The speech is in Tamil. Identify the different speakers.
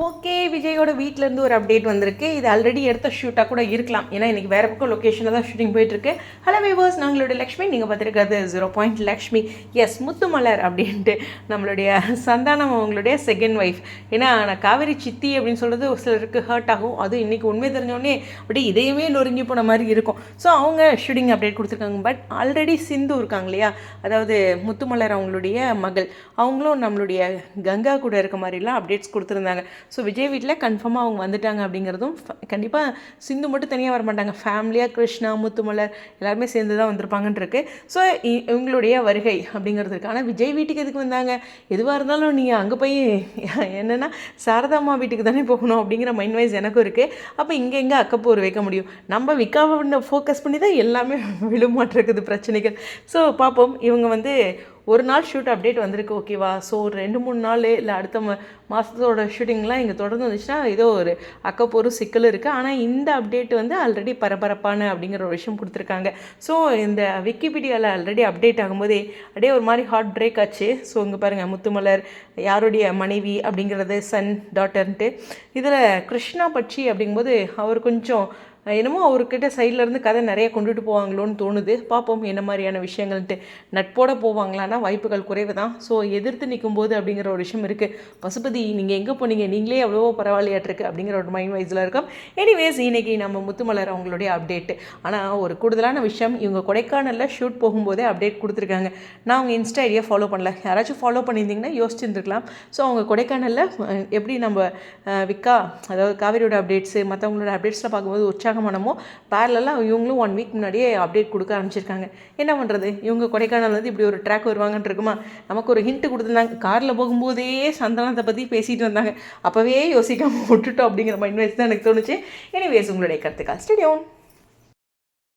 Speaker 1: ஓகே, விஜயோட வீட்டிலேருந்து ஒரு அப்டேட் வந்திருக்கு. இது ஆல்ரெடி எடுத்த ஷூட்டாக கூட இருக்கலாம். ஏன்னா இன்றைக்கி வேறு பக்கம் லொக்கேஷனில் தான் ஷூட்டிங் போயிட்டுருக்கு. ஹலோ வீவர்ஸ், நாங்களுடைய லக்ஷ்மி, நீங்கள் பார்த்துருக்காது 0 லக்ஷ்மி. எஸ், முத்துமலர் அப்படின்ட்டு நம்மளுடைய சந்தானம் அவங்களுடைய செகண்ட் ஒய்ஃப். ஏன்னா நான் காவேரி சித்தி அப்படின்னு சொல்கிறது ஒரு சிலருக்கு ஹர்ட் ஆகும். அது இன்றைக்கி உண்மை தெரிஞ்சோடனே அப்படி இதையுமே நொறுங்கி போன மாதிரி இருக்கும். ஸோ அவங்க ஷூட்டிங் அப்டேட் கொடுத்துருக்காங்க. பட் ஆல்ரெடி சிந்து இருக்காங்க இல்லையா, அதாவது முத்துமலர் அவங்களுடைய மகள், அவங்களும் நம்மளுடைய கங்கா கூட இருக்க மாதிரிலாம் அப்டேட்ஸ் கொடுத்துருந்தாங்க. ஸோ விஜய் வீட்டில் கன்ஃபார்மாக அவங்க வந்துட்டாங்க அப்படிங்கிறதும் கண்டிப்பாக சிந்து மட்டும் தனியாக வர மாட்டாங்க. ஃபேமிலியாக கிருஷ்ணா, முத்துமலர் எல்லாருமே சேர்ந்து தான் வந்திருப்பாங்கன்றிருக்கு. ஸோ இவங்களுடைய வருகை அப்படிங்கிறது இருக்குது. ஆனால் விஜய் வீட்டுக்கு எதுக்கு வந்தாங்க? எதுவாக இருந்தாலும் நீங்கள் அங்கே போய் என்னென்னா சாரதாம்மா வீட்டுக்கு தானே போகணும் அப்படிங்கிற மைண்ட் வைஸ் எனக்கும் இருக்குது. அப்போ இங்கே எங்கே அக்கப்போர் வைக்க முடியும்? நம்ம விக்காவை ஃபோக்கஸ் பண்ணி தான் எல்லாமே விழுமாட்டிருக்குது பிரச்சனைகள். ஸோ பார்ப்போம். இவங்க வந்து ஒரு நாள் ஷூட் அப்டேட் வந்திருக்கு, ஓகேவா? ஸோ ஒரு 2-3 நாள் இல்லை அடுத்த மாதத்தோட ஷூட்டிங்லாம் இங்கே தொடர்ந்து வந்துச்சுன்னா ஏதோ ஒரு அக்கப்போரும் சிக்கல் இருக்குது. ஆனால் இந்த அப்டேட் வந்து ஆல்ரெடி பரபரப்பான அப்படிங்கிற ஒரு விஷயம் கொடுத்துருக்காங்க. ஸோ இந்த விக்கிபீடியாவில் ஆல்ரெடி அப்டேட் ஆகும்போதே அப்படியே ஒரு மாதிரி ஹார்ட் பிரேக் ஆச்சு. ஸோ இங்கே பாருங்கள், முத்துமலர் யாருடைய மனைவி அப்படிங்கிறது சன் டாட்டர்ன்ட்டு. இதில் கிருஷ்ணா பட்சி அப்படிங்கும்போது அவர் கொஞ்சம் என்னமோ அவர்கிட்ட சைட்லேருந்து கதை நிறைய கொண்டுட்டு போவாங்களோன்னு தோணுது. பார்ப்போம் என்ன மாதிரியான விஷயங்கள்ட்டு. நட்போட போவாங்களான்னா வாய்ப்புகள் குறைவு தான். ஸோ எதிர்த்து நிற்கும்போது அப்படிங்கிற ஒரு விஷயம் இருக்குது. பசுபதி நீங்கள் எங்கே போனீங்க, நீங்களே எவ்வளவோ பரவாயில்லையாட்டிருக்கு அப்படிங்கிற ஒரு மைண்ட் வைஸில் இருக்கும். எனிவேஸ், இன்றைக்கி நம்ம முத்துமலர் அவங்களுடைய அப்டேட்டு. ஆனால் ஒரு கூடுதலான விஷயம், இவங்க கொடைக்கானலில் ஷூட் போகும்போதே அப்டேட் கொடுத்துருக்காங்க. நான் அவங்க இன்ஸ்டா ஐடியா ஃபாலோ பண்ணல. யாராச்சும் ஃபாலோ பண்ணியிருந்தீங்கன்னா யோசிச்சுருந்துருக்கலாம். ஸோ அவங்க கொடைக்கானலில் எப்படி நம்ம விக்கா, அதாவது காவேரியோட அப்டேட்ஸு மற்றவங்களோட அப்டேட்ஸ்லாம் பார்க்கும்போது உற்சாகமானமோ பேரலாம் இவங்களும் 1 வீக் முன்னாடியே அப்டேட் கொடுக்க ஆரம்பிச்சிருக்காங்க. என்ன பண்ணுறது, இவங்க கொடைக்கானல் வந்து இப்படி ஒரு ட்ராக் வருவாங்கன்னு இருக்குமா? நமக்கு ஒரு ஹிண்ட் கொடுத்துருந்தாங்க. காரில் போகும்போதே சந்தானத்தை பற்றி பேசிகிட்டு வந்தாங்க. அப்போவே யோசிக்காமல் விட்டுட்டோம் அப்படிங்கிற மைண்ட் வைஸ் தான் எனக்கு தோணுச்சு. எனிவேஸ், உங்களுடைய கருத்துக்கள் ஸ்டேடியம்.